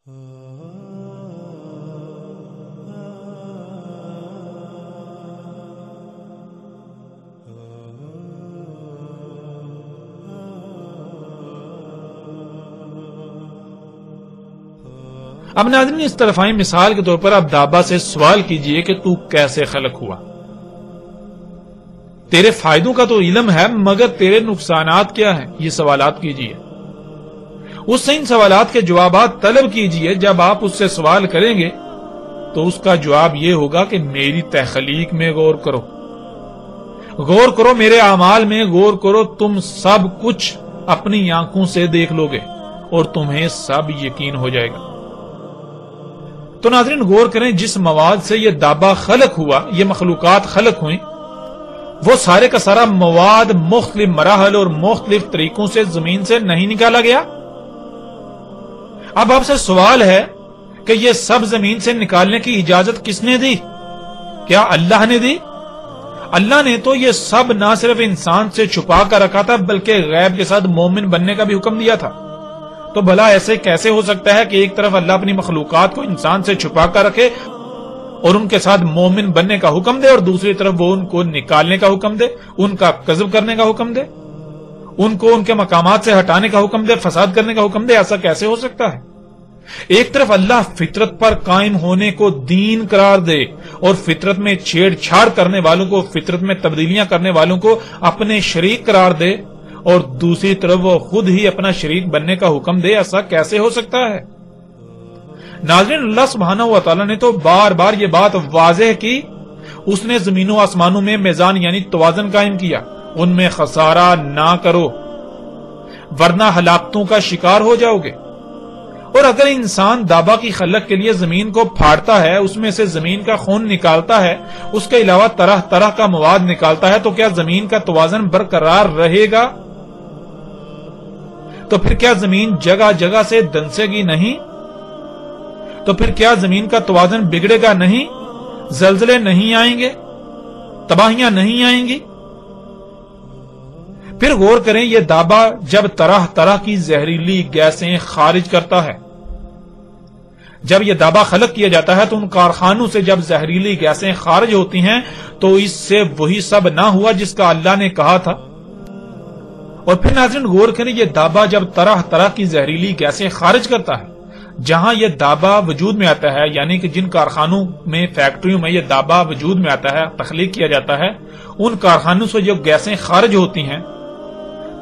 اب ناظرین اس طرفائی مثال کے طور پر آپ دابا سے سوال کیجئے کہ تو کیسے خلق ہوا. تیرے فائدوں کا تو علم ہے مگر تیرے نقصانات کیا ہیں، یہ سوالات کیجئے. اس سے ان سوالات کے جوابات طلب کیجئے. جب آپ اس سے سوال کریں گے تو اس کا جواب یہ ہوگا کہ میری تخلیق میں غور کرو، غور کرو میرے اعمال میں غور کرو، تم سب کچھ اپنی آنکھوں سے دیکھ لو گے اور تمہیں سب یقین ہو جائے گا. تو ناظرین غور کریں، جس مواد سے یہ دابا خلق ہوا، یہ مخلوقات خلق ہوئیں، وہ سارے کا سارا مواد مختلف مراحل اور مختلف طریقوں سے زمین سے نہیں نکالا گیا. اب آپ سے سوال ہے کہ یہ سب زمین سے نکالنے کی اجازت کس نے دی؟ کیا اللہ نے دی؟ اللہ نے تو یہ سب نہ صرف انسان سے چھپا کر رکھا تھا بلکہ غیب کے ساتھ مومن بننے کا بھی حکم دیا تھا. تو بھلا ایسے کیسے ہو سکتا ہے کہ ایک طرف اللہ اپنی مخلوقات کو انسان سے چھپا کر رکھے اور ان کے ساتھ مومن بننے کا حکم دے، اور دوسری طرف وہ ان کو نکالنے کا حکم دے، ان کا قذف کرنے کا حکم دے، ان کو ان کے مقامات سے ہٹانے کا حکم دے، فساد کرنے کا حکم دے؟ ایسا کیسے ہو سکتا ہے؟ ایک طرف اللہ فطرت پر قائم ہونے کو دین قرار دے اور فطرت میں چھیڑ چھاڑ کرنے والوں کو، فطرت میں تبدیلیاں کرنے والوں کو اپنے شریک قرار دے، اور دوسری طرف وہ خود ہی اپنا شریک بننے کا حکم دے. ایسا کیسے ہو سکتا ہے؟ ناظرین اللہ سبحانہ و تعالی نے تو بار بار یہ بات واضح کی. اس نے زمین و آسمانوں میں میزان یعنی توازن قائم کیا، ان میں خسارہ نہ کرو ورنہ ہلاکتوں کا شکار ہو جاؤ گے. اور اگر انسان دابا کی خلق کے لیے زمین کو پھاڑتا ہے، اس میں سے زمین کا خون نکالتا ہے، اس کے علاوہ طرح طرح کا مواد نکالتا ہے، تو کیا زمین کا توازن برقرار رہے گا؟ تو پھر کیا زمین جگہ جگہ سے دنسے گی نہیں؟ تو پھر کیا زمین کا توازن بگڑے گا نہیں؟ زلزلے نہیں آئیں گے؟ تباہیاں نہیں آئیں گی؟ پھر غور کریں، یہ دابا جب طرح طرح کی زہریلی گیسیں خارج کرتا ہے، جب یہ دابا خلق کیا جاتا ہے تو ان کارخانوں سے جب زہریلی گیسیں خارج ہوتی ہیں تو اس سے وہی سب نہ ہوا جس کا اللہ نے کہا تھا. اور پھر ناظرین غور کریں، یہ دابا جب طرح طرح کی زہریلی گیسیں خارج کرتا ہے، جہاں یہ دابا وجود میں آتا ہے، یعنی کہ جن کارخانوں میں، فیکٹریوں میں یہ دابا وجود میں آتا ہے، تخلیق کیا جاتا ہے، ان کارخانوں سے جو گیسیں خارج ہوتی ہیں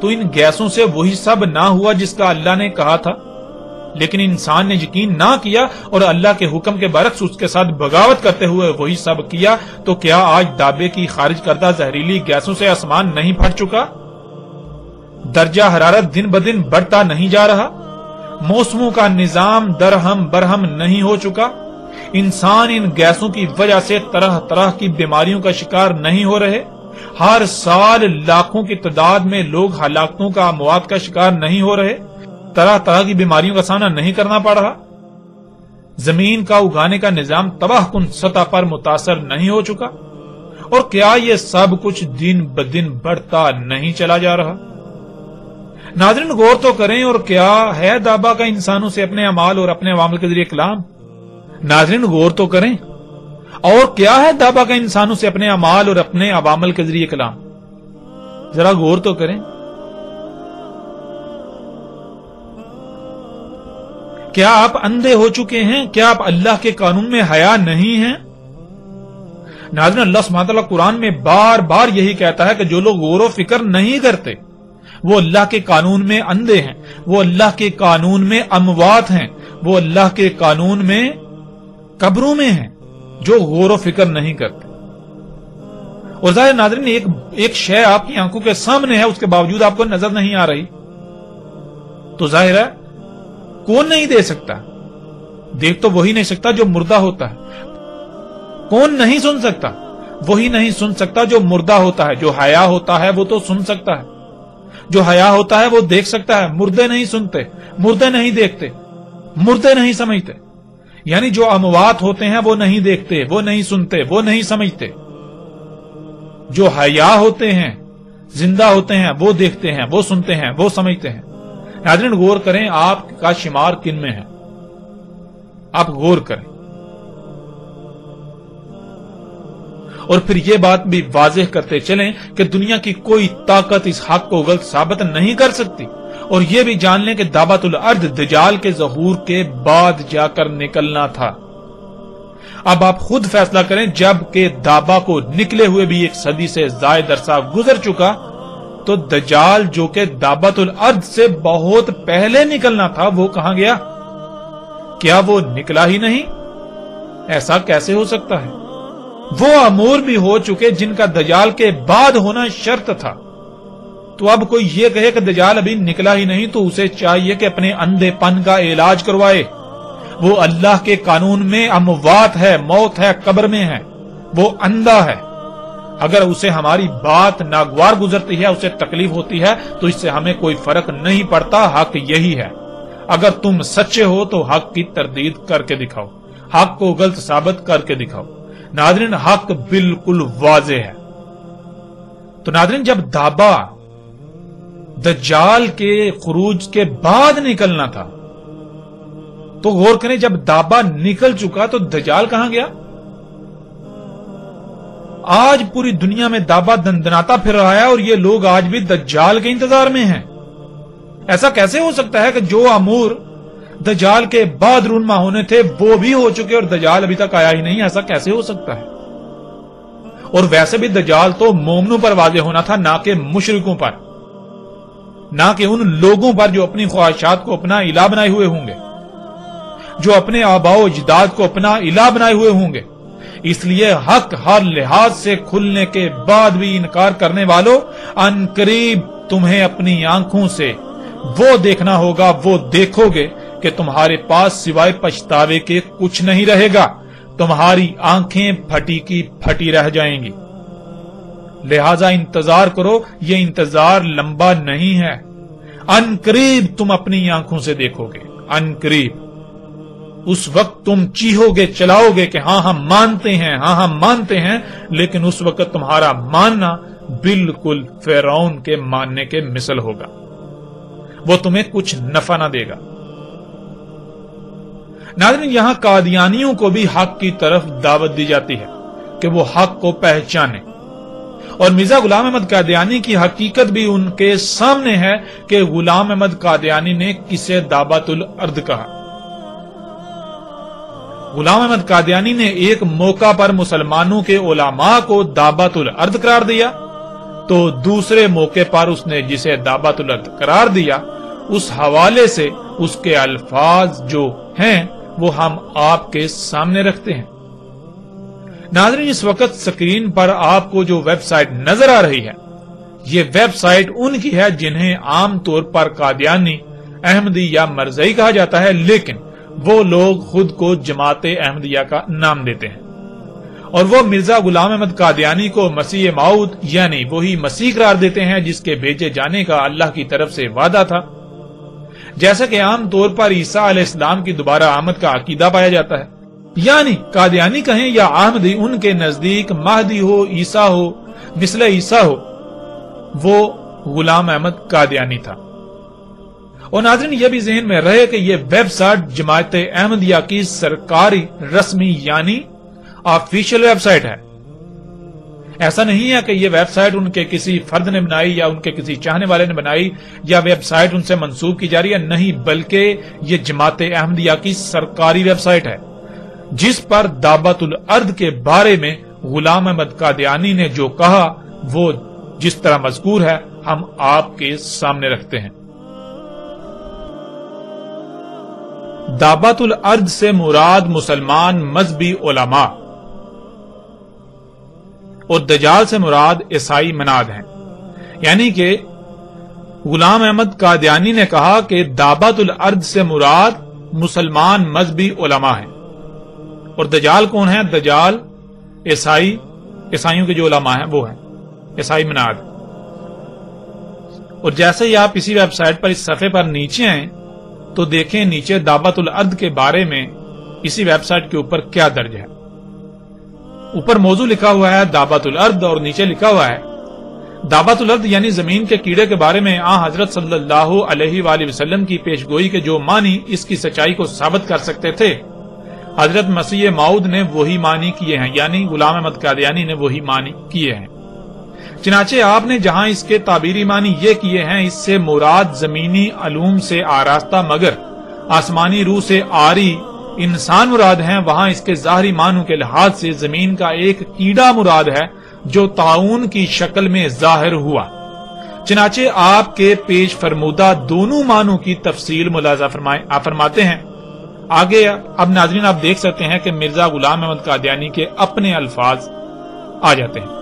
تو ان گیسوں سے وہی سب نہ ہوا جس کا اللہ نے کہا تھا. لیکن انسان نے یقین نہ کیا اور اللہ کے حکم کے برعکس اس کے ساتھ بغاوت کرتے ہوئے وہی سب کیا. تو کیا آج دابے کی خارج کردہ زہریلی گیسوں سے آسمان نہیں پھٹ چکا؟ درجہ حرارت دن بدن بڑھتا نہیں جا رہا؟ موسموں کا نظام درہم برہم نہیں ہو چکا؟ انسان ان گیسوں کی وجہ سے طرح طرح کی بیماریوں کا شکار نہیں ہو رہے؟ ہر سال لاکھوں کی تعداد میں لوگ ہلاکتوں کا، اموات کا شکار نہیں ہو رہے؟ طرح طرح کی بیماریوں کا سامنا نہیں کرنا پڑ رہا؟ زمین کا اگانے کا نظام تباہ کن سطح پر متاثر نہیں ہو چکا؟ اور کیا یہ سب کچھ دن بدن بڑھتا نہیں چلا جا رہا؟ ناظرین غور تو کریں، اور کیا ہے دابا کا انسانوں سے اپنے اعمال اور اپنے عوامل کے ذریعے کلام؟ ناظرین غور تو کریں، اور کیا ہے دابا کا انسانوں سے اپنے اعمال اور اپنے عوامل کے ذریعے کلام؟ ذرا غور تو کریں. کیا آپ اندھے ہو چکے ہیں؟ کیا آپ اللہ کے قانون میں حیا نہیں ہیں؟ ناظرین اللہ سبحانہ وتعالی قرآن میں بار بار یہی کہتا ہے کہ جو لوگ غور و فکر نہیں کرتے وہ اللہ کے قانون میں اندھے ہیں، وہ اللہ کے قانون میں اموات ہیں، وہ اللہ کے قانون میں قبروں میں ہیں، جو غور و فکر نہیں کرتے. اور ظاہر ناظرین ایک شے آپ کی آنکھوں کے سامنے ہے، اس کے باوجود آپ کو نظر نہیں آ رہی، تو ظاہر ہے کون نہیں دے سکتا؟ دیکھ تو وہی نہیں سکتا جو مردہ ہوتا ہے. کون نہیں سن سکتا؟ وہی نہیں سن سکتا جو مردہ ہوتا ہے. جو حیا ہوتا ہے وہ تو سن سکتا ہے، جو حیا ہوتا ہے وہ دیکھ سکتا ہے. مردے نہیں سنتے، مردے نہیں دیکھتے، مردے نہیں سمجھتے. یعنی جو اموات ہوتے ہیں وہ نہیں دیکھتے، وہ نہیں سنتے، وہ نہیں سمجھتے. جو حیا ہوتے ہیں، زندہ ہوتے ہیں، وہ دیکھتے ہیں، وہ سنتے ہیں، وہ سمجھتے ہیں. ناظرین غور کریں آپ کا شمار کن میں ہے؟ آپ غور کریں، اور پھر یہ بات بھی واضح کرتے چلیں کہ دنیا کی کوئی طاقت اس حق کو غلط ثابت نہیں کر سکتی، اور یہ بھی جان لیں کہ دعوت الارض دجال کے ظہور کے بعد جا کر نکلنا تھا۔ اب آپ خود فیصلہ کریں، جب کہ دابا کو نکلے ہوئے بھی 1 صدی سے زائد عرصہ گزر چکا، تو دجال جو کہ دعوت الارض سے بہت پہلے نکلنا تھا وہ کہاں گیا؟ کیا وہ نکلا ہی نہیں؟ ایسا کیسے ہو سکتا ہے؟ وہ امور بھی ہو چکے جن کا دجال کے بعد ہونا شرط تھا۔ تو اب کوئی یہ کہے کہ دجال ابھی نکلا ہی نہیں تو اسے چاہیے کہ اپنے اندھے پن کا علاج کروائے۔ وہ اللہ کے قانون میں اموات ہے، موت ہے، قبر میں ہے، وہ اندھا ہے۔ اگر اسے ہماری بات ناگوار گزرتی ہے، اسے تکلیف ہوتی ہے، تو اس سے ہمیں کوئی فرق نہیں پڑتا، حق یہی ہے۔ اگر تم سچے ہو تو حق کی تردید کر کے دکھاؤ، حق کو غلط ثابت کر کے دکھاؤ۔ ناظرین، حق بالکل واضح ہے۔ تو ناظرین، جب دابا دجال کے خروج کے بعد نکلنا تھا تو غور کریں، جب دابا نکل چکا تو دجال کہاں گیا؟ آج پوری دنیا میں دابا دندناتا پھر رہا ہے، اور یہ لوگ آج بھی دجال کے انتظار میں ہیں۔ ایسا کیسے ہو سکتا ہے کہ جو امور دجال کے بعد رونما ہونے تھے وہ بھی ہو چکے اور دجال ابھی تک آیا ہی نہیں؟ ایسا کیسے ہو سکتا ہے؟ اور ویسے بھی دجال تو مومنوں پر واضح ہونا تھا، نہ کہ مشرکوں پر، نہ کہ ان لوگوں پر جو اپنی خواہشات کو اپنا الہ بنائے ہوئے ہوں گے، جو اپنے آباء و اجداد کو اپنا الہ بنائے ہوئے ہوں گے۔ اس لیے حق ہر لحاظ سے کھلنے کے بعد بھی انکار کرنے والوں، ان قریب تمہیں اپنی آنکھوں سے وہ دیکھنا ہوگا، وہ دیکھو گے کہ تمہارے پاس سوائے پچھتاوے کے کچھ نہیں رہے گا، تمہاری آنکھیں پھٹی کی پھٹی رہ جائیں گی۔ لہذا انتظار کرو، یہ انتظار لمبا نہیں ہے، ان قریب تم اپنی آنکھوں سے دیکھو گے، ان قریب۔ اس وقت تم چیخو گے، چلاؤ گے کہ ہاں ہم مانتے ہیں، ہاں ہم مانتے ہیں، لیکن اس وقت تمہارا ماننا بالکل فرعون کے ماننے کے مثل ہوگا، وہ تمہیں کچھ نفع نہ دے گا۔ ناظرین، یہاں قادیانیوں کو بھی حق کی طرف دعوت دی جاتی ہے کہ وہ حق کو پہچانے، اور مرزا غلام احمد قادیانی کی حقیقت بھی ان کے سامنے ہے کہ غلام احمد قادیانی نے کسے دعوت الارض کہا۔ غلام احمد قادیانی نے ایک موقع پر مسلمانوں کے علماء کو دعوت الارض قرار دیا، تو دوسرے موقع پر اس نے جسے دعوت الارض قرار دیا اس حوالے سے اس کے الفاظ جو ہیں وہ ہم آپ کے سامنے رکھتے ہیں۔ ناظرین، اس وقت سکرین پر آپ کو جو ویب سائٹ نظر آ رہی ہے، یہ ویب سائٹ ان کی ہے جنہیں عام طور پر قادیانی، احمدی یا مرزائی کہا جاتا ہے، لیکن وہ لوگ خود کو جماعت احمدیہ کا نام دیتے ہیں، اور وہ مرزا غلام احمد قادیانی کو مسیح موعود یعنی وہی مسیح قرار دیتے ہیں جس کے بھیجے جانے کا اللہ کی طرف سے وعدہ تھا، جیسا کہ عام طور پر عیسیٰ علیہ السلام کی دوبارہ آمد کا عقیدہ پایا جاتا ہے۔ یعنی قادیانی کہیں یا احمدی، ان کے نزدیک مہدی ہو، عیسیٰ ہو، مثل عیسیٰ ہو، وہ غلام احمد قادیانی تھا۔ اور ناظرین، یہ بھی ذہن میں رہے کہ یہ ویب سائٹ جماعت احمدیہ کی سرکاری رسمی یعنی آفیشیل ویب سائٹ ہے۔ ایسا نہیں ہے کہ یہ ویب سائٹ ان کے کسی فرد نے بنائی یا ان کے کسی چاہنے والے نے بنائی یا ویب سائٹ ان سے منسوب کی جا رہی ہے، نہیں، بلکہ یہ جماعت احمدیہ کی سرکاری ویب سائٹ ہے، جس پر دعوت الارض کے بارے میں غلام احمد قادیانی نے جو کہا وہ جس طرح مذکور ہے ہم آپ کے سامنے رکھتے ہیں۔ دعوت الارض سے مراد مسلمان مذہبی علماء اور دجال سے مراد عیسائی مناد ہیں، یعنی کہ غلام احمد قادیانی نے کہا کہ دعوت الارض سے مراد مسلمان مذہبی علماء ہیں، اور دجال کون ہے؟ دجال عیسائیوں کے جو علماء ہیں وہ ہیں عیسائی مناد۔ اور جیسے ہی آپ اسی ویب سائٹ پر اس صفحے پر نیچے آئیں تو دیکھیں نیچے دعوت الارض کے بارے میں اسی ویب سائٹ کے اوپر کیا درج ہے۔ اوپر موضوع لکھا ہوا ہے دعوت الارض، اور نیچے لکھا ہوا ہے دعوت الارض یعنی زمین کے کیڑے کے بارے میں حضرت صلی اللہ علیہ وآلہ وسلم کی پیشگوئی کے جو معنی اس کی سچائی کو ثابت کر سکتے تھے حضرت مسیح موعود نے وہی معنی کیے ہیں، یعنی غلام احمد قادیانی نے وہی معنی کیے ہیں۔ چنانچہ آپ نے جہاں اس کے تعبیری معنی یہ کیے ہیں، اس سے مراد زمینی علوم سے آراستہ مگر آسمانی روح سے آری انسان مراد ہیں، وہاں اس کے ظاہری معنوں کے لحاظ سے زمین کا ایک کیڑا مراد ہے جو طاعون کی شکل میں ظاہر ہوا۔ چنانچہ آپ کے پیش فرمودہ دونوں معنوں کی تفصیل ملاحظہ فرماتے ہیں۔ آگے اب ناظرین آپ دیکھ سکتے ہیں کہ مرزا غلام احمد قادیانی کے اپنے الفاظ آ جاتے ہیں۔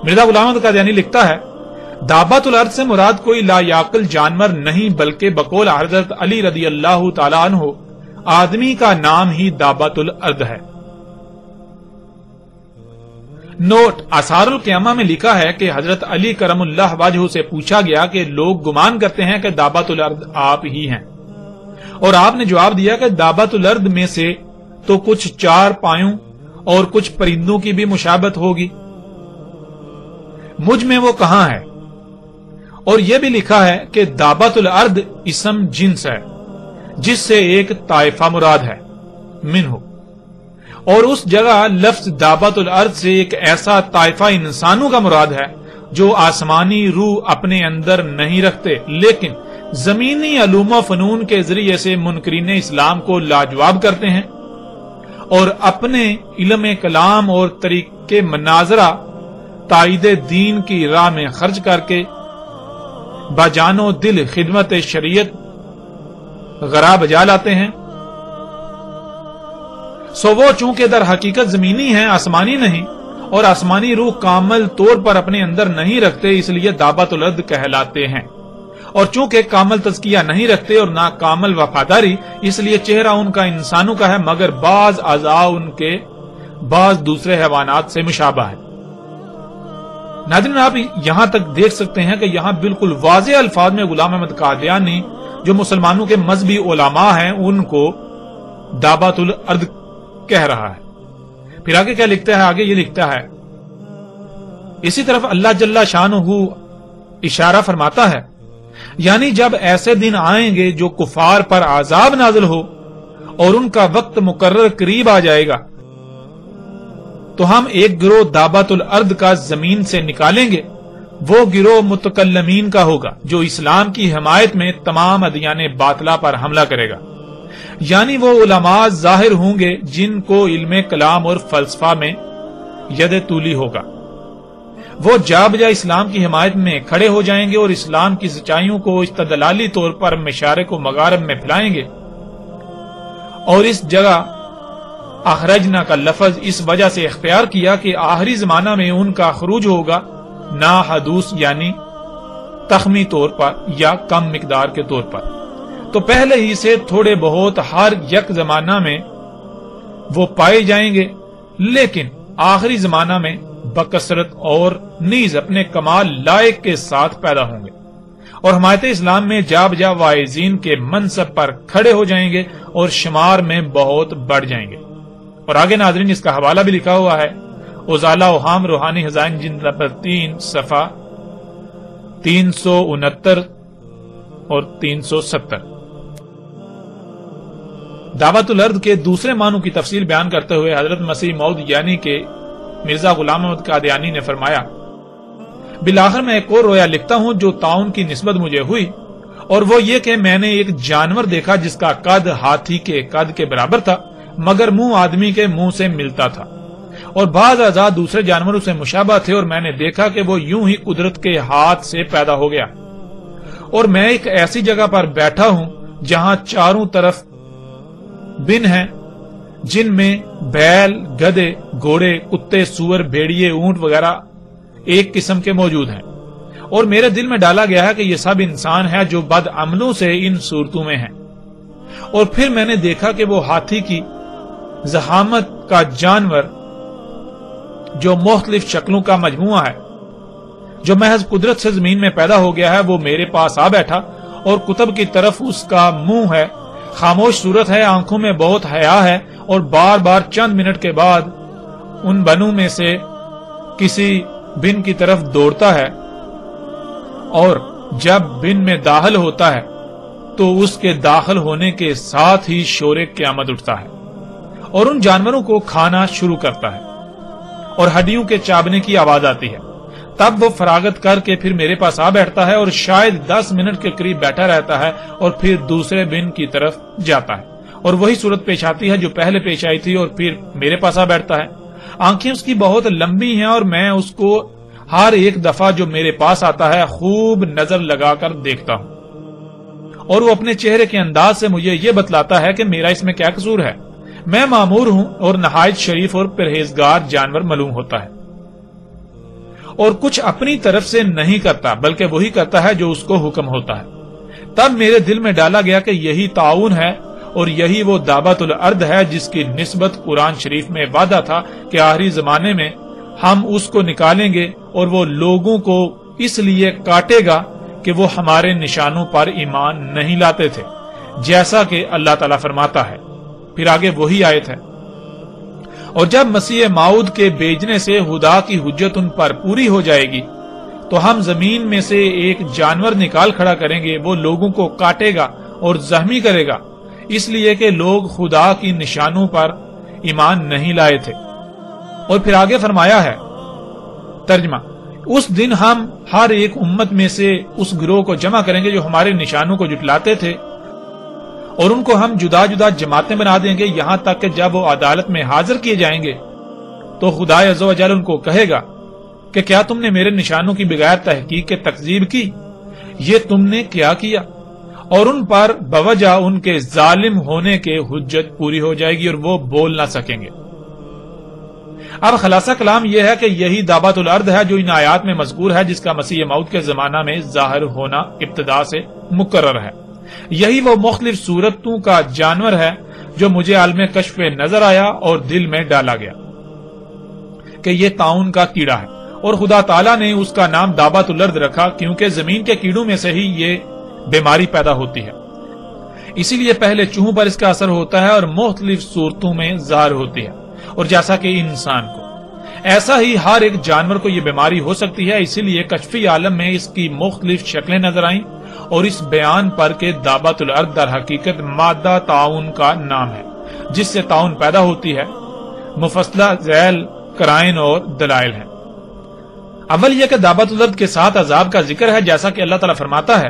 مرزا غلام احمد قادیانی لکھتا ہے، دابۃ الارض سے مراد کوئی لا یعقل جانور نہیں بلکہ بقول حضرت علی رضی اللہ تعالی عنہ آدمی کا نام ہی دابۃ الارض ہے۔ نوٹ آثار القیامہ میں لکھا ہے کہ حضرت علی کرم اللہ وجہہ سے پوچھا گیا کہ لوگ گمان کرتے ہیں کہ دابۃ الارض آپ ہی ہیں، اور آپ نے جواب دیا کہ دابۃ الارض میں سے تو کچھ چار پایوں اور کچھ پرندوں کی بھی مشابہت ہوگی، مجھ میں وہ کہاں ہے؟ اور یہ بھی لکھا ہے کہ دابۃ الارض اسم جنس ہے جس سے ایک طائفہ مراد ہے منہ، اور اس جگہ لفظ دابۃ الارض سے ایک ایسا طائفہ انسانوں کا مراد ہے جو آسمانی روح اپنے اندر نہیں رکھتے لیکن زمینی علوم و فنون کے ذریعے سے منکرین اسلام کو لاجواب کرتے ہیں اور اپنے علم کلام اور طریقے مناظرہ تائید دین کی راہ میں خرچ کر کے بجان و دل خدمت شریعت غرا بجا لاتے ہیں۔ سو وہ چونکہ در حقیقت زمینی ہیں، آسمانی نہیں، اور آسمانی روح کامل طور پر اپنے اندر نہیں رکھتے، اس لیے دابۃ الارض کہلاتے ہیں، اور چونکہ کامل تزکیہ نہیں رکھتے اور نہ کامل وفاداری، اس لیے چہرہ ان کا انسانوں کا ہے مگر بعض اعضاء ان کے بعض دوسرے حیوانات سے مشابہ ہے۔ ناظرین آپ یہاں تک دیکھ سکتے ہیں کہ یہاں بالکل واضح الفاظ میں غلام احمد قادیانی جو مسلمانوں کے مذہبی علماء ہیں ان کو دابۃ الارض کہہ رہا ہے۔ پھر آگے کیا لکھتا ہے؟ آگے یہ لکھتا ہے، اسی طرف اللہ جل شانہ اشارہ فرماتا ہے، یعنی جب ایسے دن آئیں گے جو کفار پر عذاب نازل ہو اور ان کا وقت مقرر قریب آ جائے گا تو ہم ایک گروہ دابۃ الارض کا زمین سے نکالیں گے، وہ گروہ متکلمین کا ہوگا جو اسلام کی حمایت میں تمام ادیان باطلہ پر حملہ کرے گا، یعنی وہ علماء ظاہر ہوں گے جن کو علم کلام اور فلسفہ میں ید طولی ہوگا، وہ جا بجا اسلام کی حمایت میں کھڑے ہو جائیں گے اور اسلام کی سچائیوں کو استدلالی طور پر مشارق و مغارب میں پھیلائیں گے، اور اس جگہ اخرجنا کا لفظ اس وجہ سے اختیار کیا کہ آخری زمانہ میں ان کا خروج ہوگا نا حدوث یعنی تخمی طور پر یا کم مقدار کے طور پر، تو پہلے ہی سے تھوڑے بہت ہر یک زمانہ میں وہ پائے جائیں گے، لیکن آخری زمانہ میں بکثرت اور نیز اپنے کمال لائق کے ساتھ پیدا ہوں گے اور حمایت اسلام میں جا بجا واعظین کے منصب پر کھڑے ہو جائیں گے اور شمار میں بہت بڑھ جائیں گے۔ اور آگے ناظرین اس کا حوالہ بھی لکھا ہوا ہے، ازالہ اوہام روحانی خزائن جلد نمبر 3 صفحہ 369 اور 370۔ دعوت الارض کے دوسرے معنوں کی تفصیل بیان کرتے ہوئے حضرت مسیح موعود یعنی کہ مرزا غلام احمد قادیانی نے فرمایا، بالآخر میں ایک اور رویا لکھتا ہوں جو طاعون کی نسبت مجھے ہوئی، اور وہ یہ کہ میں نے ایک جانور دیکھا جس کا قد ہاتھی کے قد کے برابر تھا مگر منہ آدمی کے منہ سے ملتا تھا، اور بعض اعضاء دوسرے جانوروں سے مشابہ تھے، اور میں نے دیکھا کہ وہ یوں ہی قدرت کے ہاتھ سے پیدا ہو گیا، اور میں ایک ایسی جگہ پر بیٹھا ہوں جہاں چاروں طرف بن ہیں جن میں بیل، گدے، گھوڑے، کتے، سور، بھیڑیے، اونٹ وغیرہ ایک قسم کے موجود ہیں، اور میرے دل میں ڈالا گیا ہے کہ یہ سب انسان ہیں جو بد عملوں سے ان صورتوں میں ہیں، اور پھر میں نے دیکھا کہ وہ ہاتھی کی زحامت کا جانور جو مختلف شکلوں کا مجموعہ ہے جو محض قدرت سے زمین میں پیدا ہو گیا ہے، وہ میرے پاس آ بیٹھا، اور قطب کی طرف اس کا منہ ہے، خاموش صورت ہے، آنکھوں میں بہت حیا ہے، اور بار بار چند منٹ کے بعد ان بنوں میں سے کسی بن کی طرف دوڑتا ہے، اور جب بن میں داخل ہوتا ہے تو اس کے داخل ہونے کے ساتھ ہی شور قیامت اٹھتا ہے، اور ان جانوروں کو کھانا شروع کرتا ہے اور ہڈیوں کے چابنے کی آواز آتی ہے۔ تب وہ فراغت کر کے پھر میرے پاس آ بیٹھتا ہے اور شاید 10 منٹ کے قریب بیٹھا رہتا ہے اور پھر دوسرے بن کی طرف جاتا ہے اور وہی صورت پیش آتی ہے جو پہلے پیش آئی تھی اور پھر میرے پاس آ بیٹھتا ہے۔ آنکھیں اس کی بہت لمبی ہیں اور میں اس کو ہر ایک دفعہ جو میرے پاس آتا ہے خوب نظر لگا کر دیکھتا ہوں اور وہ اپنے چہرے کے انداز سے مجھے یہ بتلاتا ہے کہ میرا اس میں کیا قصور ہے۔ میں مامور ہوں اور نہایت شریف اور پرہیزگار جانور معلوم ہوتا ہے اور کچھ اپنی طرف سے نہیں کرتا بلکہ وہی کرتا ہے جو اس کو حکم ہوتا ہے۔ تب میرے دل میں ڈالا گیا کہ یہی طاعون ہے اور یہی وہ دابۃ الارض ہے جس کی نسبت قرآن شریف میں وعدہ تھا کہ آخری زمانے میں ہم اس کو نکالیں گے اور وہ لوگوں کو اس لیے کاٹے گا کہ وہ ہمارے نشانوں پر ایمان نہیں لاتے تھے، جیسا کہ اللہ تعالیٰ فرماتا ہے۔ پھر آگے وہی آیت ہے، اور جب مسیح موعود کے بھیجنے سے خدا کی حجت ان پر پوری ہو جائے گی تو ہم زمین میں سے ایک جانور نکال کھڑا کریں گے، وہ لوگوں کو کاٹے گا اور زخمی کرے گا، اس لیے کہ لوگ خدا کی نشانوں پر ایمان نہیں لائے تھے۔ اور پھر آگے فرمایا ہے ترجمہ، اس دن ہم ہر ایک امت میں سے اس گروہ کو جمع کریں گے جو ہمارے نشانوں کو جھٹلاتے تھے اور ان کو ہم جدا جدا جماعتیں بنا دیں گے، یہاں تک کہ جب وہ عدالت میں حاضر کیے جائیں گے تو خدا عز و جل ان کو کہے گا کہ کیا تم نے میرے نشانوں کی بغیر تحقیق کے تکذیب کی؟ یہ تم نے کیا کیا؟ اور ان پر بوجہ ان کے ظالم ہونے کے حجت پوری ہو جائے گی اور وہ بول نہ سکیں گے۔ اب خلاصہ کلام یہ ہے کہ یہی دابۃ الارض ہے جو ان آیات میں مذکور ہے، جس کا مسیح موعود کے زمانہ میں ظاہر ہونا ابتدا سے مقرر ہے۔ یہی وہ مختلف صورتوں کا جانور ہے جو مجھے عالم کشف نظر آیا اور دل میں ڈالا گیا کہ یہ طاعون کا کیڑا ہے، اور خدا تعالیٰ نے اس کا نام دابۃ الارض رکھا کیونکہ زمین کے کیڑوں میں سے ہی یہ بیماری پیدا ہوتی ہے، اسی لیے پہلے چوہوں پر اس کا اثر ہوتا ہے اور مختلف صورتوں میں ظاہر ہوتی ہے، اور جیسا کہ انسان کو ایسا ہی ہر ایک جانور کو یہ بیماری ہو سکتی ہے، اسی لیے کشفی عالم میں اس کی مختلف شکلیں نظر آئیں اور اس بیان پر کہ دابۃ الارض در حقیقت مادہ طاعون کا نام ہے جس سے طاعون پیدا ہوتی ہے۔ مفصلہ ذیل قرائن اور دلائل ہیں۔ اول یہ کہ دابۃ الارض کے ساتھ عذاب کا ذکر ہے، جیسا کہ اللہ تعالیٰ فرماتا ہے،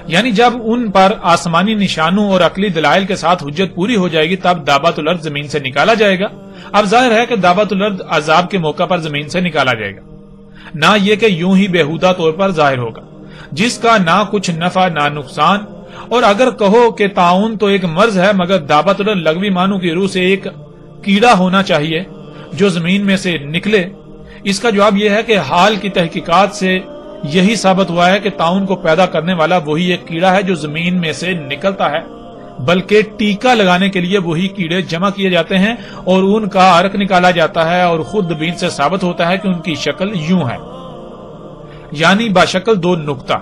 یعنی جب ان پر آسمانی نشانوں اور عقلی دلائل کے ساتھ حجت پوری ہو جائے گی تب دابۃ الارض زمین سے نکالا جائے گا۔ اب ظاہر ہے کہ دابۃ الارض عذاب کے موقع پر زمین سے نکالا جائے گا، نہ یہ کہ یوں ہی بیہودہ طور پر ظاہر ہوگا جس کا نہ کچھ نفع نہ نقصان۔ اور اگر کہو کہ طاعون تو ایک مرض ہے مگر دابۃ الارض لغوی معنوں کی روح سے ایک کیڑا ہونا چاہیے جو زمین میں سے نکلے، اس کا جواب یہ ہے کہ حال کی تحقیقات سے یہی ثابت ہوا ہے کہ طاعون کو پیدا کرنے والا وہی ایک کیڑا ہے جو زمین میں سے نکلتا ہے، بلکہ ٹیکا لگانے کے لیے وہی کیڑے جمع کیے جاتے ہیں اور ان کا عرق نکالا جاتا ہے، اور خود بین سے ثابت ہوتا ہے کہ ان کی شکل یوں ہے، یعنی باشکل دو نقطہ،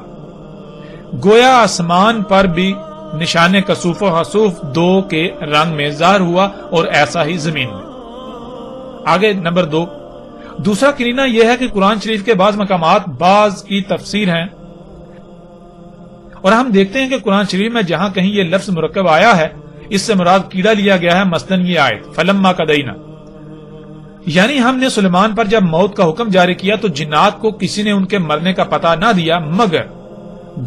گویا آسمان پر بھی نشان کسوف و حسوف دو کے رنگ میں ظاہر ہوا اور ایسا ہی زمین میں۔ آگے نمبر 2، دوسرا کرینہ یہ ہے کہ قرآن شریف کے بعض مقامات بعض کی تفسیر ہیں، اور ہم دیکھتے ہیں کہ قرآن شریف میں جہاں کہیں یہ لفظ مرکب آیا ہے اس سے مراد کیڑا لیا گیا ہے، مثلاً یہ آیت فلما قضینا، یعنی ہم نے سلیمان پر جب موت کا حکم جاری کیا تو جنات کو کسی نے ان کے مرنے کا پتہ نہ دیا مگر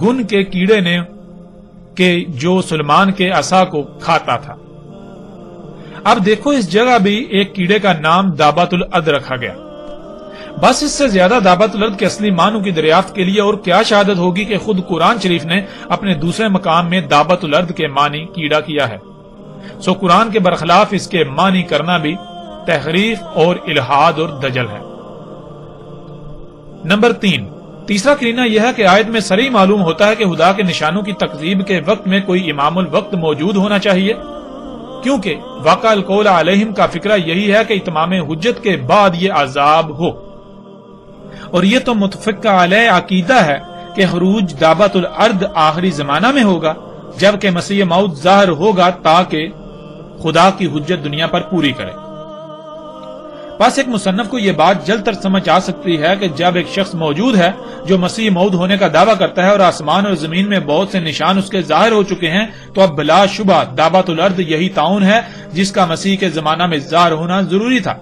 گن کے کیڑے نے کہ جو سلیمان کے عصا کو کھاتا تھا۔ اب دیکھو اس جگہ بھی ایک کیڑے کا نام دابۃ الارض رکھا گیا، بس اس سے زیادہ دابۃ الارض کے اصلی معنوں کی دریافت کے لیے اور کیا شہادت ہوگی کہ خود قرآن شریف نے اپنے دوسرے مقام میں دابۃ الارض کے معنی کیڑا کیا ہے، سو قرآن کے برخلاف اس کے معنی کرنا بھی تحریف اور الہاد اور دجل ہے۔ نمبر 3، تیسرا کرینہ یہ ہے کہ آیت میں صریح معلوم ہوتا ہے کہ خدا کے نشانوں کی تکذیب کے وقت میں کوئی امام الوقت موجود ہونا چاہیے، کیونکہ واقع القول علیہم کا فکرہ یہی ہے کہ اتمام حجت کے بعد یہ عذاب ہو، اور یہ تو متفق علیہ عقیدہ ہے کہ خروج دابۃ الارض آخری زمانہ میں ہوگا جبکہ مسیح موعود ظاہر ہوگا تاکہ خدا کی حجت دنیا پر پوری کرے۔ بس ایک مصنف کو یہ بات جلد تر سمجھ آ سکتی ہے کہ جب ایک شخص موجود ہے جو مسیح موعود ہونے کا دعویٰ کرتا ہے اور آسمان اور زمین میں بہت سے نشان اس کے ظاہر ہو چکے ہیں، تو اب بلا شبہ دعوت الارض یہی طاعون ہے جس کا مسیح کے زمانہ میں ظاہر ہونا ضروری تھا۔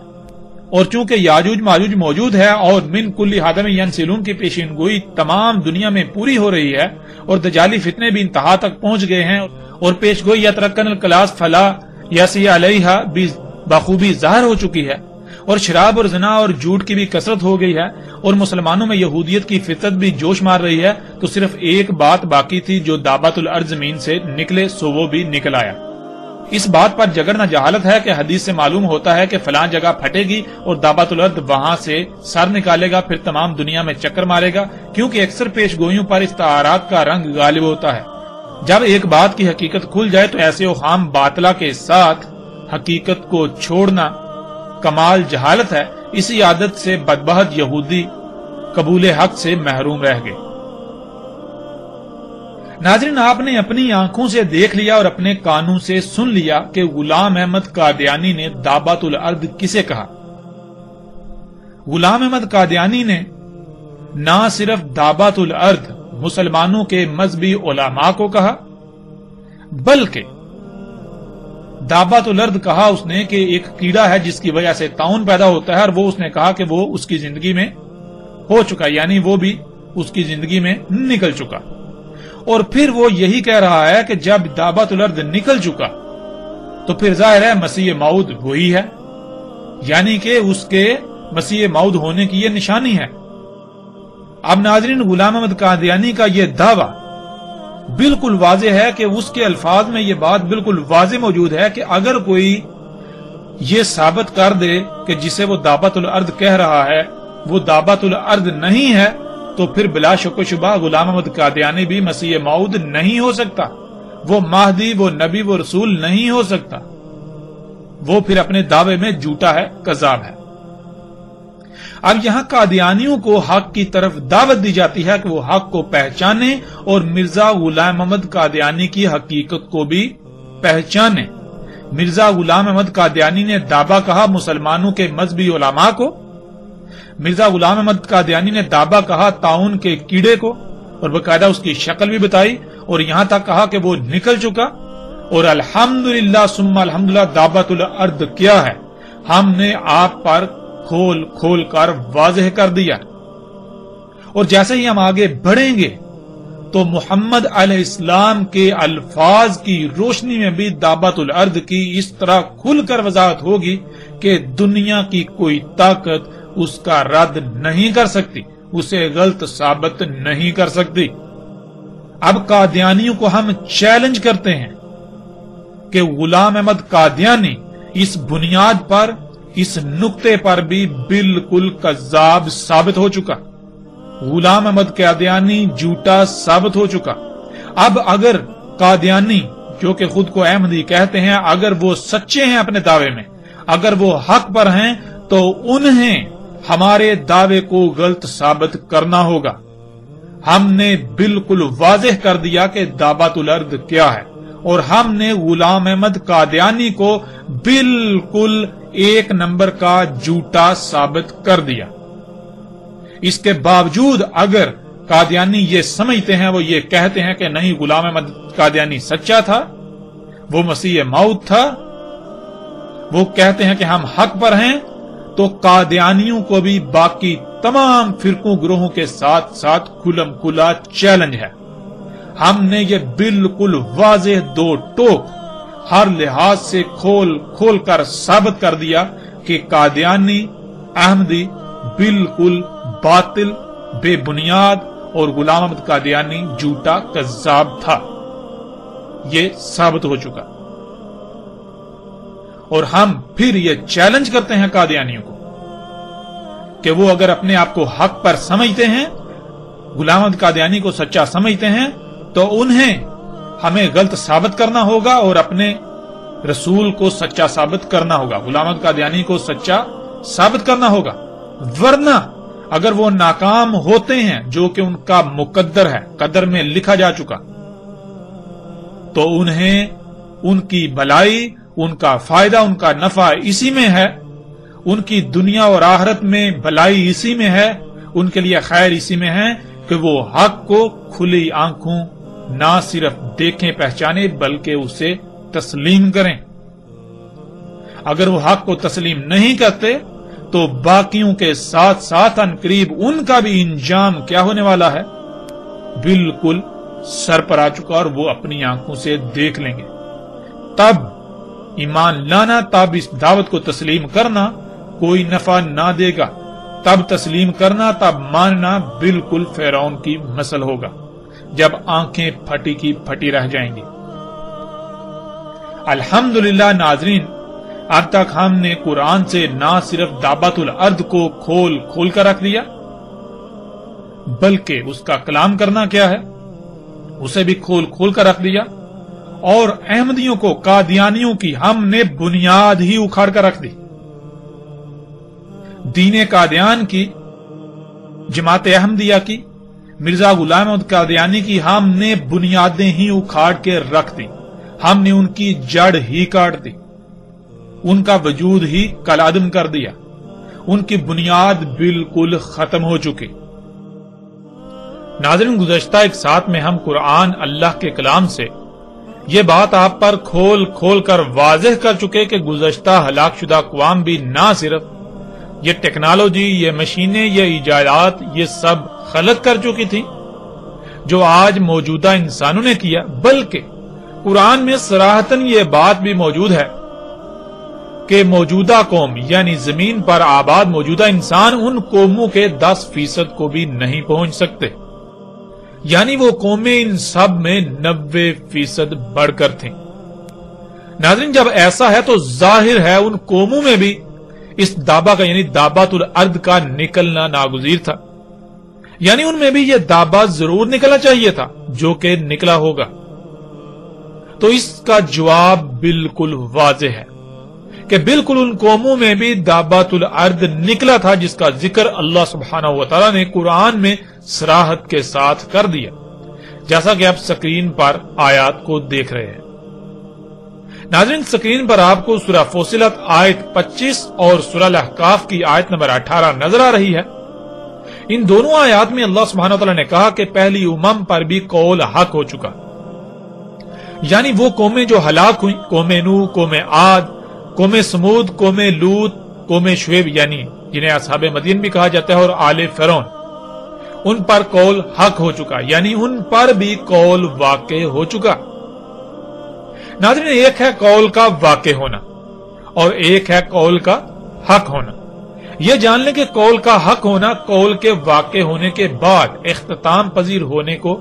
اور چونکہ یاجوج ماجوج موجود ہے اور من کل حدم ینسلون کی پیشین گوئی تمام دنیا میں پوری ہو رہی ہے اور دجالی فتنے بھی انتہا تک پہنچ گئے ہیں اور پیش گوئی یترکن الکلاس فلا یسی علیہا بھی بخوبی ظاہر ہو چکی ہے، اور شراب اور زنا اور جھوٹ کی بھی کثرت ہو گئی ہے، اور مسلمانوں میں یہودیت کی فطرت بھی جوش مار رہی ہے، تو صرف ایک بات باقی تھی جو دعوت الارض زمین سے نکلے، سو وہ بھی نکل آیا۔ اس بات پر جگرنا جہالت ہے کہ حدیث سے معلوم ہوتا ہے کہ فلاں جگہ پھٹے گی اور دعوت الارض وہاں سے سر نکالے گا، پھر تمام دنیا میں چکر مارے گا، کیونکہ اکثر پیش گوئیوں پر استعارات کا رنگ غالب ہوتا ہے۔ جب ایک بات کی حقیقت کھل جائے تو ایسے اوہام باطلہ کے ساتھ حقیقت کو چھوڑنا کمال جہالت ہے۔ اسی عادت سے بدبخت یہودی قبول حق سے محروم رہ گئے۔ ناظرین، آپ نے اپنی آنکھوں سے دیکھ لیا اور اپنے کانوں سے سن لیا کہ غلام احمد قادیانی نے دعوت الارض کسے کہا۔ غلام احمد قادیانی نے نہ صرف دعوت الارض مسلمانوں کے مذہبی علماء کو کہا، بلکہ دعوت الارض کہا اس نے کہ ایک کیڑا ہے جس کی وجہ سے طاعون پیدا ہوتا ہے، اور وہ اس نے کہا کہ وہ اس کی زندگی میں ہو چکا، یعنی وہ بھی اس کی زندگی میں نکل چکا۔ اور پھر وہ یہی کہہ رہا ہے کہ جب دعوت الارض نکل چکا تو پھر ظاہر ہے مسیح موعود وہی ہے، یعنی کہ اس کے مسیح موعود ہونے کی یہ نشانی ہے۔ اب ناظرین، غلام احمد قادیانی کا یہ دعویٰ بالکل واضح ہے کہ اس کے الفاظ میں یہ بات بالکل واضح موجود ہے کہ اگر کوئی یہ ثابت کر دے کہ جسے وہ دعوت الارض کہہ رہا ہے وہ دعوت الارض نہیں ہے، تو پھر بلا شک و شبہ غلام احمد قادیانی بھی مسیح موعود نہیں ہو سکتا، وہ مہدی، وہ نبی، وہ رسول نہیں ہو سکتا، وہ پھر اپنے دعوے میں جھوٹا ہے، کذاب ہے۔ اب یہاں قادیانیوں کو حق کی طرف دعوت دی جاتی ہے کہ وہ حق کو پہچانے اور مرزا غلام احمد قادیانی کی حقیقت کو بھی پہچانے۔ مرزا غلام احمد قادیانی نے دعویٰ کہا مسلمانوں کے مذہبی علماء کو، مرزا غلام احمد قادیانی نے دعویٰ کہا طاعون کے کیڑے کو، اور باقاعدہ اس کی شکل بھی بتائی، اور یہاں تک کہا کہ وہ نکل چکا، اور الحمدللہ ثم الحمدللہ دعوت الارض کیا ہے ہم نے آپ پر کھول کھول کر واضح کر دیا۔ اور جیسے ہی ہم آگے بڑھیں گے تو محمد علیہ السلام کے الفاظ کی روشنی میں بھی دعوت الارض کی اس طرح کھل کر وضاحت ہوگی کہ دنیا کی کوئی طاقت اس کا رد نہیں کر سکتی، اسے غلط ثابت نہیں کر سکتی۔ اب قادیانیوں کو ہم چیلنج کرتے ہیں کہ غلام احمد قادیانی اس بنیاد پر، اس نقطے پر بھی بالکل کذاب ثابت ہو چکا، غلام احمد قادیانی جھوٹا ثابت ہو چکا۔ اب اگر قادیانی جو کہ خود کو احمدی کہتے ہیں، اگر وہ سچے ہیں اپنے دعوے میں، اگر وہ حق پر ہیں، تو انہیں ہمارے دعوے کو غلط ثابت کرنا ہوگا۔ ہم نے بالکل واضح کر دیا کہ دعوت الارض کیا ہے، اور ہم نے غلام احمد قادیانی کو بالکل ایک نمبر کا جھوٹا ثابت کر دیا۔ اس کے باوجود اگر قادیانی یہ سمجھتے ہیں، وہ یہ کہتے ہیں کہ نہیں غلام احمد قادیانی سچا تھا، وہ مسیح موعود تھا، وہ کہتے ہیں کہ ہم حق پر ہیں، تو قادیانیوں کو بھی باقی تمام فرقوں گروہوں کے ساتھ ساتھ کھلم کھلا چیلنج ہے۔ ہم نے یہ بالکل واضح دو ٹوک ہر لحاظ سے کھول کھول کر ثابت کر دیا کہ قادیانی احمدی بالکل باطل، بے بنیاد، اور غلام احمد قادیانی جھوٹا کذاب تھا۔ یہ ثابت ہو چکا، اور ہم پھر یہ چیلنج کرتے ہیں قادیانیوں کو کہ وہ اگر اپنے آپ کو حق پر سمجھتے ہیں، غلام احمد قادیانی کو سچا سمجھتے ہیں، تو انہیں ہمیں غلط ثابت کرنا ہوگا اور اپنے رسول کو سچا ثابت کرنا ہوگا، غلام احمد قادیانی کو سچا ثابت کرنا ہوگا۔ ورنہ اگر وہ ناکام ہوتے ہیں، جو کہ ان کا مقدر ہے، قدر میں لکھا جا چکا، تو انہیں ان کی بھلائی، ان کا فائدہ، ان کا نفع اسی میں ہے، ان کی دنیا اور آخرت میں بھلائی اسی میں ہے، ان کے لیے خیر اسی میں ہے کہ وہ حق کو کھلی آنکھوں نہ صرف دیکھیں پہچانے بلکہ اسے تسلیم کریں۔ اگر وہ حق کو تسلیم نہیں کرتے تو باقیوں کے ساتھ ساتھ عنقریب ان کا بھی انجام کیا ہونے والا ہے؟ بالکل سر پر آ چکا، اور وہ اپنی آنکھوں سے دیکھ لیں گے۔ تب ایمان لانا، تب اس دعوت کو تسلیم کرنا کوئی نفع نہ دے گا، تب تسلیم کرنا، تب ماننا بالکل فرعون کی مثل ہوگا جب آنکھیں پھٹی کی پھٹی رہ جائیں گی۔ الحمدللہ ناظرین، اب تک ہم نے قرآن سے نہ صرف دابۃ الارض کو کھول کھول کر رکھ دیا بلکہ اس کا کلام کرنا کیا ہے اسے بھی کھول کھول کر رکھ دیا، اور احمدیوں کو، قادیانیوں کی ہم نے بنیاد ہی اکھاڑ کر رکھ دی۔ دین قادیان کی، جماعت احمدیہ کی، مرزا غلام احمد قادیانی کی ہم نے بنیادیں ہی اکھاڑ کے رکھ دی، ہم نے ان کی جڑ ہی کاٹ دی، ان کا وجود ہی کالعدم کر دیا، ان کی بنیاد بالکل ختم ہو چکی۔ ناظرین، گزشتہ ایک ساتھ میں ہم قرآن اللہ کے کلام سے یہ بات آپ پر کھول کھول کر واضح کر چکے کہ گزشتہ ہلاک شدہ اقوام بھی نہ صرف یہ ٹیکنالوجی، یہ مشینیں، یہ ایجادات، یہ سب خلق کر چکی تھی جو آج موجودہ انسانوں نے کیا، بلکہ قرآن میں صراحتاً یہ بات بھی موجود ہے کہ موجودہ قوم یعنی زمین پر آباد موجودہ انسان ان قوموں کے 10% کو بھی نہیں پہنچ سکتے، یعنی وہ قومیں ان سب میں 90% بڑھ کر تھیں۔ ناظرین، جب ایسا ہے تو ظاہر ہے ان قوموں میں بھی اس دابہ کا یعنی دابۃ الارض کا نکلنا ناگزیر تھا، یعنی ان میں بھی یہ دابہ ضرور نکلنا چاہیے تھا جو کہ نکلا ہوگا۔ تو اس کا جواب بالکل واضح ہے کہ بالکل ان قوموں میں بھی دابۃ الارض نکلا تھا، جس کا ذکر اللہ سبحانہ و تعالیٰ نے قرآن میں صراحت کے ساتھ کر دیا، جیسا کہ آپ سکرین پر آیات کو دیکھ رہے ہیں۔ ناظرین، سکرین پر آپ کو سورہ فصلت آیت 25 اور سورہ الاحقاف کی آیت نمبر 18 نظر آ رہی ہے۔ ان دونوں آیات میں اللہ سبحانہ و تعالیٰ نے کہا کہ پہلی امم پر بھی قول حق ہو چکا، یعنی وہ قومیں جو ہلاک ہوئیں، قوم نوح، قوم عاد، قوم سمود، قوم لوط، قوم شعیب یعنی جنہیں اصحاب مدین بھی کہا جاتا ہے، اور آل فرعون، ان پر قول حق ہو چکا، یعنی ان پر بھی قول واقع ہو چکا۔ ناظرین، ایک ہے قول کا واقع ہونا اور ایک ہے قول کا حق ہونا۔ یہ جان لیں کہ قول کا حق ہونا قول کے واقع ہونے کے بعد اختتام پذیر ہونے کو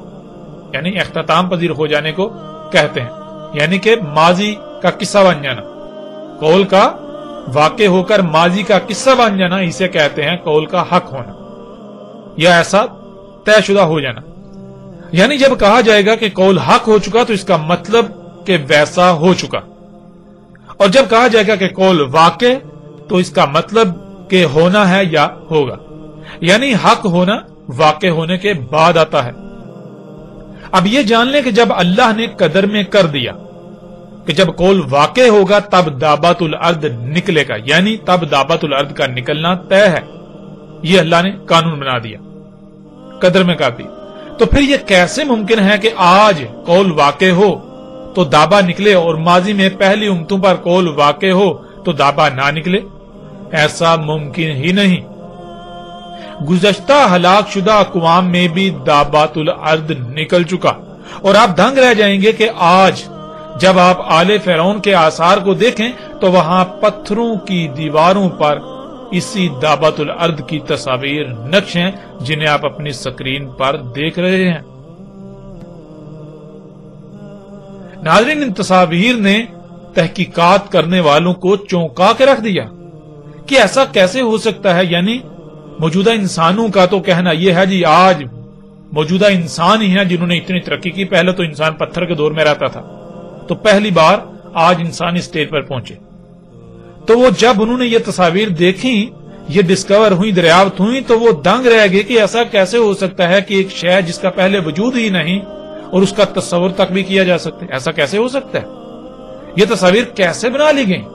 یعنی اختتام پذیر ہو جانے کو کہتے ہیں، یعنی کہ ماضی کا قصہ بن جانا۔ قول کا واقع ہو کر ماضی کا قصہ بن جانا اسے کہتے ہیں قول کا حق ہونا، یا ایسا طے شدہ ہو جانا۔ یعنی جب کہا جائے گا کہ قول حق ہو چکا تو اس کا مطلب کہ ویسا ہو چکا، اور جب کہا جائے گا کہ قول واقع تو اس کا مطلب کہ ہونا ہے یا ہوگا، یعنی حق ہونا واقع ہونے کے بعد آتا ہے۔ اب یہ جان لیں کہ جب اللہ نے قدر میں کر دیا کہ جب قول واقع ہوگا تب دابۃ الارض نکلے گا، یعنی تب دابۃ الارض کا نکلنا طے ہے، یہ اللہ نے قانون بنا دیا، قدر میں کر دی۔ تو پھر یہ کیسے ممکن ہے کہ آج قول واقع ہو تو دابا نکلے اور ماضی میں پہلی امتوں پر قول واقع ہو تو دابا نہ نکلے؟ ایسا ممکن ہی نہیں۔ گزشتہ ہلاک شدہ اقوام میں بھی دابۃ الارض نکل چکا، اور آپ دنگ رہ جائیں گے کہ آج جب آپ آل فرعون کے آثار کو دیکھیں تو وہاں پتھروں کی دیواروں پر اسی دابۃ الارض کی تصاویر نقش ہیں جنہیں آپ اپنی سکرین پر دیکھ رہے ہیں۔ ناظرین، ان تصاویر نے تحقیقات کرنے والوں کو چونکا کے رکھ دیا کہ ایسا کیسے ہو سکتا ہے، یعنی موجودہ انسانوں کا تو کہنا یہ ہے جی آج موجودہ انسان ہی ہیں جنہوں نے اتنی ترقی کی، پہلے تو انسان پتھر کے دور میں رہتا تھا، تو پہلی بار آج انسان اس اسٹیج پر پہنچے۔ تو وہ جب انہوں نے یہ تصاویر دیکھی، یہ ڈسکور ہوئی، دریافت ہوئی، تو وہ دنگ رہ گئے کہ ایسا کیسے ہو سکتا ہے کہ ایک شے جس کا پہلے وجود ہی نہیں اور اس کا تصور تک بھی کیا جا سکتا ہے، ایسا کیسے ہو سکتا ہے؟ یہ تصاویر کیسے بنا لی گئیں؟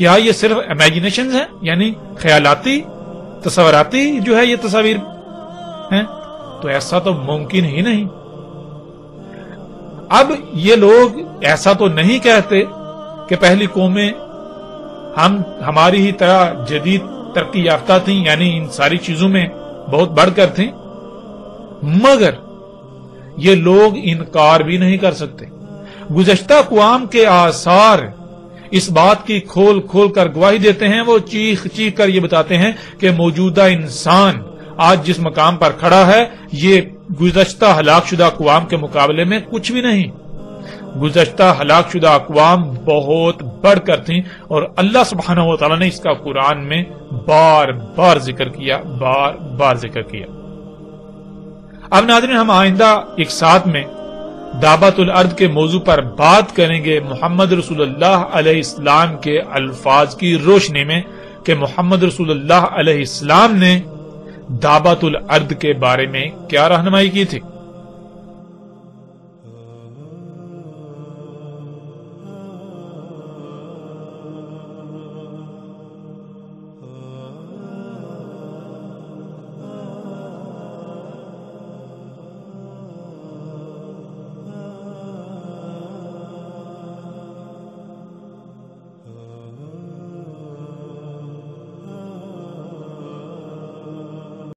کیا یہ صرف امیجنیشنز ہیں، یعنی خیالاتی تصوراتی جو ہے یہ تصاویر ہیں؟ تو ایسا تو ممکن ہی نہیں۔ اب یہ لوگ ایسا تو نہیں کہتے کہ پہلی قومیں ہماری ہی طرح جدید ترقی یافتہ تھیں، یعنی ان ساری چیزوں میں بہت بڑھ کر تھیں، مگر یہ لوگ انکار بھی نہیں کر سکتے۔ گزشتہ اقوام کے آثار اس بات کی کھول کھول کر گواہی دیتے ہیں، وہ چیخ چیخ کر یہ بتاتے ہیں کہ موجودہ انسان آج جس مقام پر کھڑا ہے یہ گزشتہ ہلاک شدہ اقوام کے مقابلے میں کچھ بھی نہیں۔ گزشتہ ہلاک شدہ اقوام بہت بڑھ کر تھیں، اور اللہ سبحانہ و تعالی نے اس کا قرآن میں بار بار ذکر کیا۔ اب ناظرین، ہم آئندہ ایک ساتھ میں دعوت الارض کے موضوع پر بات کریں گے محمد رسول اللہ علیہ السلام کے الفاظ کی روشنی میں کہ محمد رسول اللہ علیہ السلام نے دعوت الارض کے بارے میں کیا رہنمائی کی تھی۔